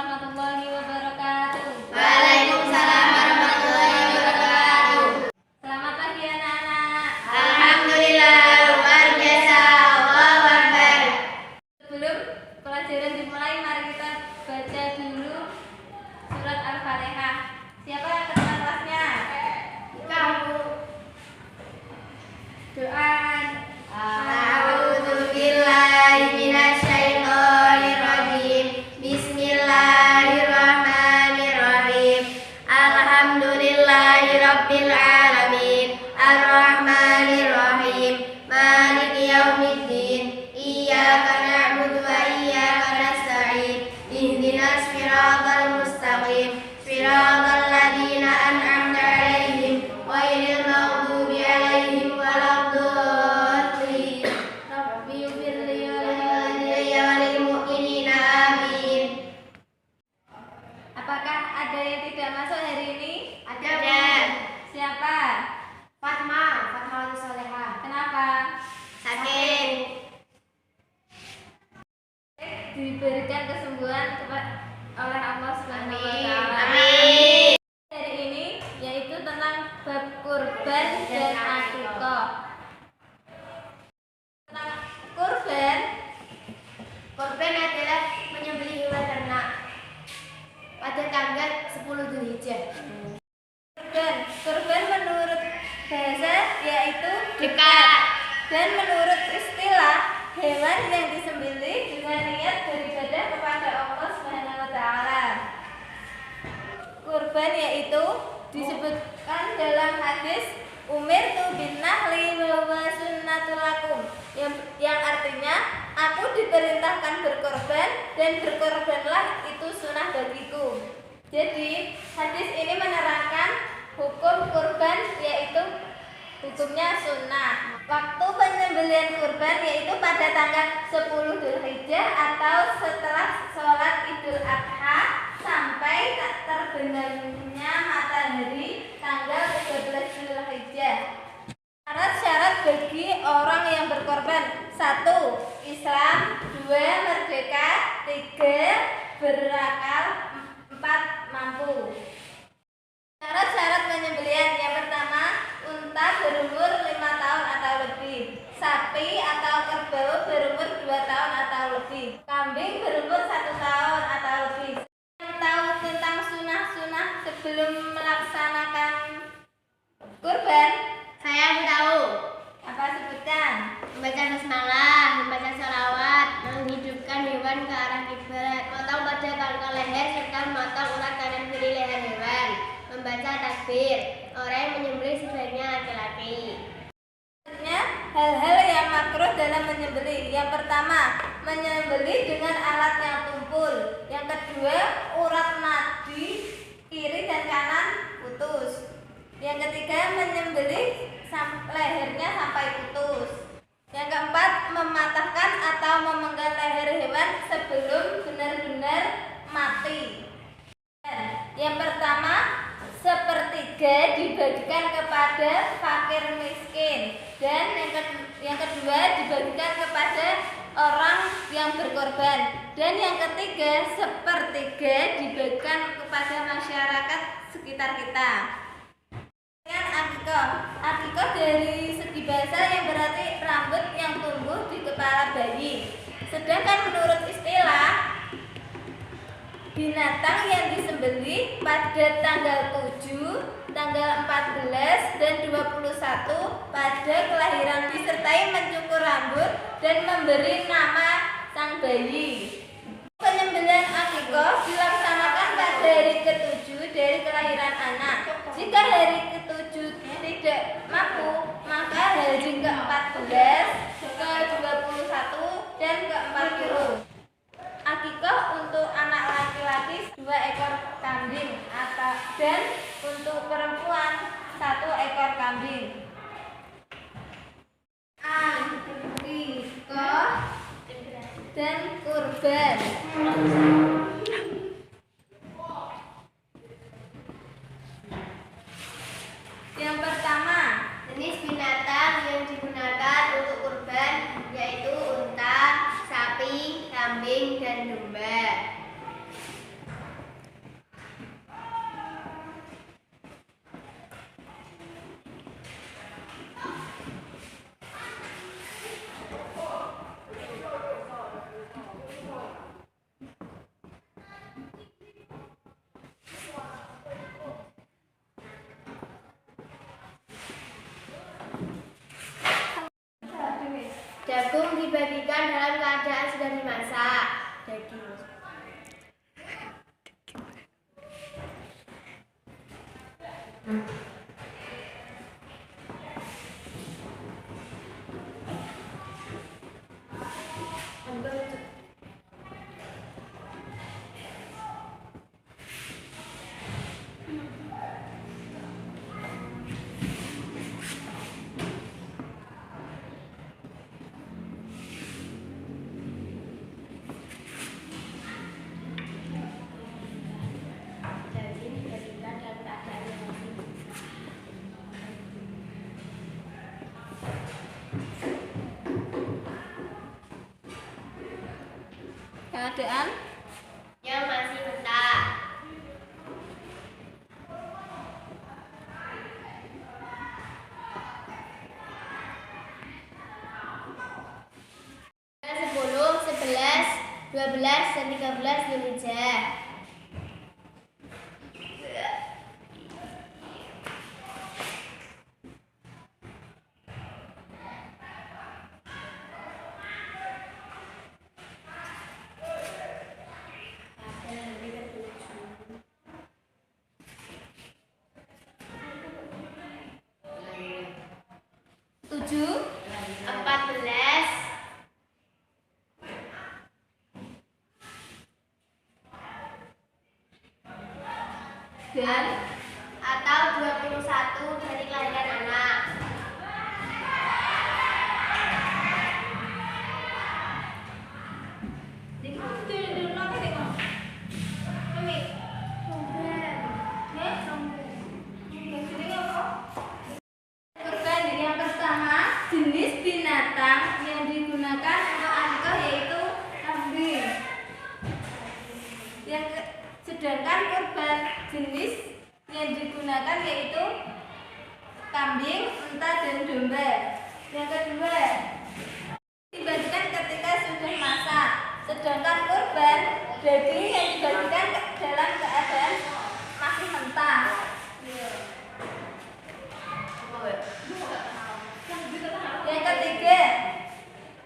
warahmatullahi wabarakatuh. Waalaikumsalam warahmatullahi wabarakatuh. Selamat pagi anak-anak. Alhamdulillah, luar biasa. Allahu Akbar. Sebelum pelajaran dimulai, mari kita baca dulu surat Al-Fatihah. Siapa yang kenal kelasnya? Kamu. Doa. A'udzu billahi minasyaitonir rajim. Bismillahirrahmanirrahim. Alhamdulillahirabbil alamin. Arrahmanirrahim. Maliki yaumiddin. Iyyaka na'budu wa iyyaka nasta'in. Ihdinas siratal mustaqim. Siratal ladzina an'amta 'alaihim ghairil maghdubi 'alaihim waladdallin. Rabbi ighfirli Walil mu'minina amin. Apakah ada yang tidak masuk hari ini? Ada. Siapa? Fatma Soleha. Kenapa? Sakit. Diberikan kesembuhan oleh Allah Subhanahu wa taala. Amin. Hari ini yaitu tentang bab kurban dan akikah. Tentang kurban Korban adalah menyembelih hewan ternak pada tanggal 10 Dzulhijjah. Kurban menurut bahasa yaitu Dekat. dan menurut istilah hewan yang disembelih dengan niat beribadah kepada Allah Subhanahu wa taala. Kurban yaitu disebutkan dalam hadis umirtu bin nahli wa huwa sunnatul lakum, yang artinya aku diperintahkan berkorban dan berkorbanlah itu sunnah bagiku. Jadi hadis ini menerangkan hukum kurban yaitu hukumnya sunnah. Waktu penyembelihan kurban yaitu pada tanggal 10 Dzulhijjah atau setelah sholat Idul Adha sampai tak terbenamnya matahari tanggal 13 Dzulhijjah. Syarat-syarat bagi orang yang berkorban: 1. Islam, 2. Merdeka, 3. Berakal, 4. Mampu. Syarat-syarat penyembelihan: yang pertama, unta berumur 5 tahun atau lebih, sapi atau kerbau berumur 2 tahun atau lebih, kambing berumur 1 tahun atau lebih. Yang tahu tentang sunah-sunah sebelum melaksanakan kurban? Saya tahu. Apa sebutkan? Membaca basmalah, membaca sholawat, menghidupkan hewan ke arah kiblat, potong pada pangkal leher serta memotong urat kanan kiri leher hewan, membaca takbir. Orang yang menyembelih sebaiknya laki-laki. Selanjutnya, hal-hal yang makruh dalam menyembelih. Yang pertama, menyembelih dengan alat yang tumpul. Yang kedua, urat nadi kiri dan kanan putus. Yang ketiga, menyembelih lehernya sampai putus. Yang keempat, mematahkan atau memenggal leher hewan sebelum benar-benar mati. Yang pertama, sepertiga dibagikan kepada fakir miskin, dan yang kedua dibagikan kepada orang yang berkorban, dan yang ketiga sepertiga dibagikan kepada masyarakat sekitar kita. Akikah dari segi bahasa yang berarti rambut yang tumbuh di kepala bayi. Sedangkan menurut istilah, binatang yang disembelih pada tanggal 7, tanggal 14, dan 21 pada kelahiran disertai mencukur rambut dan memberi nama sang bayi. Penyembelihan akikah dilaksanakan pada hari ke-7 dari kelahiran anak. Jika hari ke-7 tidak mampu, maka hari ke-14, ke-21, dan ke-40. Akikah untuk anak laki-laki 2 ekor kambing dan untuk perempuan 1 ekor kambing. Akikah dan kurban. Yang pertama, Jenis binatang yang digunakan untuk kurban yaitu unta, sapi, kambing, dan domba. dibagikan dalam keadaan sudah dimasak. Daging. Daging dibagikan dalam keadaan yang masih. Keadaan Yang masih mentah. Sepuluh, 11, 12, dan 13 Dzulhijjah. tujuh 14, dan atau 21 dari kelahiran anak. Kurban yang pertama, jenis binatang yang digunakan untuk akikah yaitu kambing. Sedangkan kurban jenis yang digunakan yaitu kambing, unta, dan domba. Yang kedua, dibagikan ketika sudah masak. Sedangkan kurban daging yang dibagikan dalam keadaan masih mentah. Yang ketiga,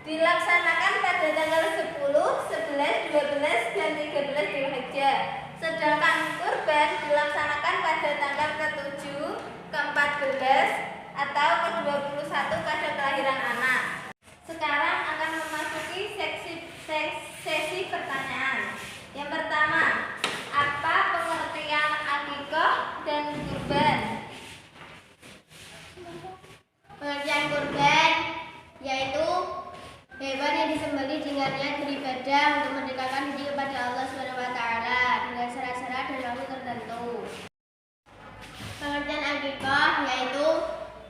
dilaksanakan pada tanggal 10, 11, 12, dan 13 Dzulhijjah. Sedangkan kurban dilaksanakan pada tanggal ke-7, ke-14, atau ke-21 pada kelahiran anak. Sekarang akan memasuki sesi pertanyaan. Yang pertama, apa pengertian akikah dan kurban? Pengertian kurban yaitu hewan yang disembelih dengannya beribadah untuk mendekatkan diri kepada Allah SWT dengan syarat-syarat dan waktu tertentu. Pengertian akikah yaitu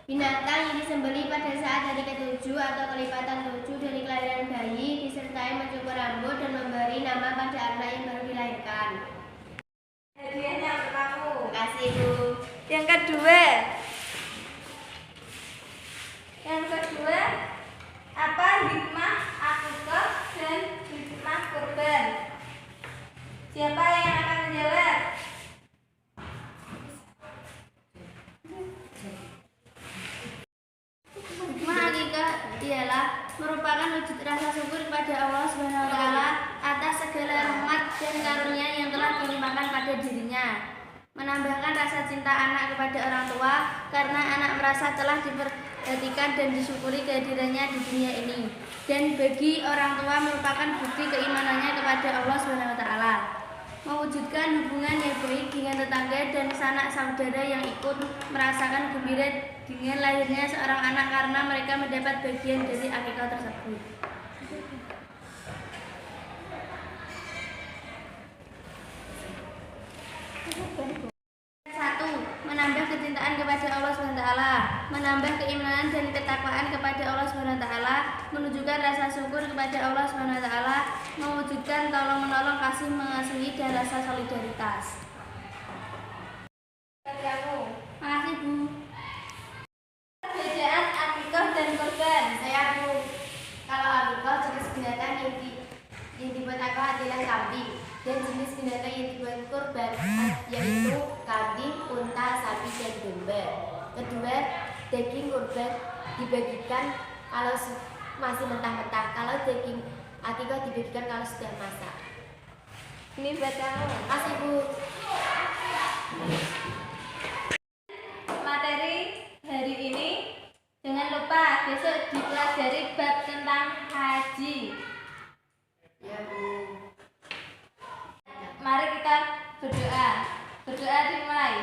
binatang yang disembelih pada saat hari ke-7 atau kelipatan 7 dari kelahiran bayi disertai mencukur rambut dan memberi nama pada anak yang baru dilahirkan. Hadiahnya untuk kamu. Terima kasih, Bu. Yang kedua, apa hikmah akikah dan hikmah kurban? Siapa yang akan menjawab? Hikmah akikah ialah merupakan wujud rasa syukur kepada Allah SWT atas segala rahmat dan karunia yang telah dilimpahkan pada dirinya. Menambahkan rasa cinta anak kepada orang tua karena anak merasa telah diperhatikan dan disyukuri kehadirannya di dunia ini. Dan bagi orang tua merupakan bukti keimanannya kepada Allah SWT. Mewujudkan hubungan yang baik dengan tetangga dan sanak saudara yang ikut merasakan gembira dengan lahirnya seorang anak karena mereka mendapat bagian dari akikah tersebut. 1. Menambah kecintaan kepada Allah SWT, menambah keimanan dan ketakwaan kepada Allah SWT, menunjukkan rasa syukur kepada Allah SWT, mewujudkan tolong-menolong, kasih mengasihi dan rasa solidaritas. Makasih, Bu. Perbedaan akikah dan kurban. Saya, Bu. Kalau akikah jenis binatang yang dibuat akikah adalah kambing, dan jenis binatang yang dibuat kurban yaitu kambing, unta, sapi, dan domba. Kedua, daging kurban dibagikan masih mentah-mentah. Kalau daging akikah dibagikan kalau sudah masak. Ini buat kamu. Makasih Bu. Materi hari ini jangan lupa besok dipelajari bab tentang haji. Ya Bu. Mari kita berdoa. Berdoa dimulai.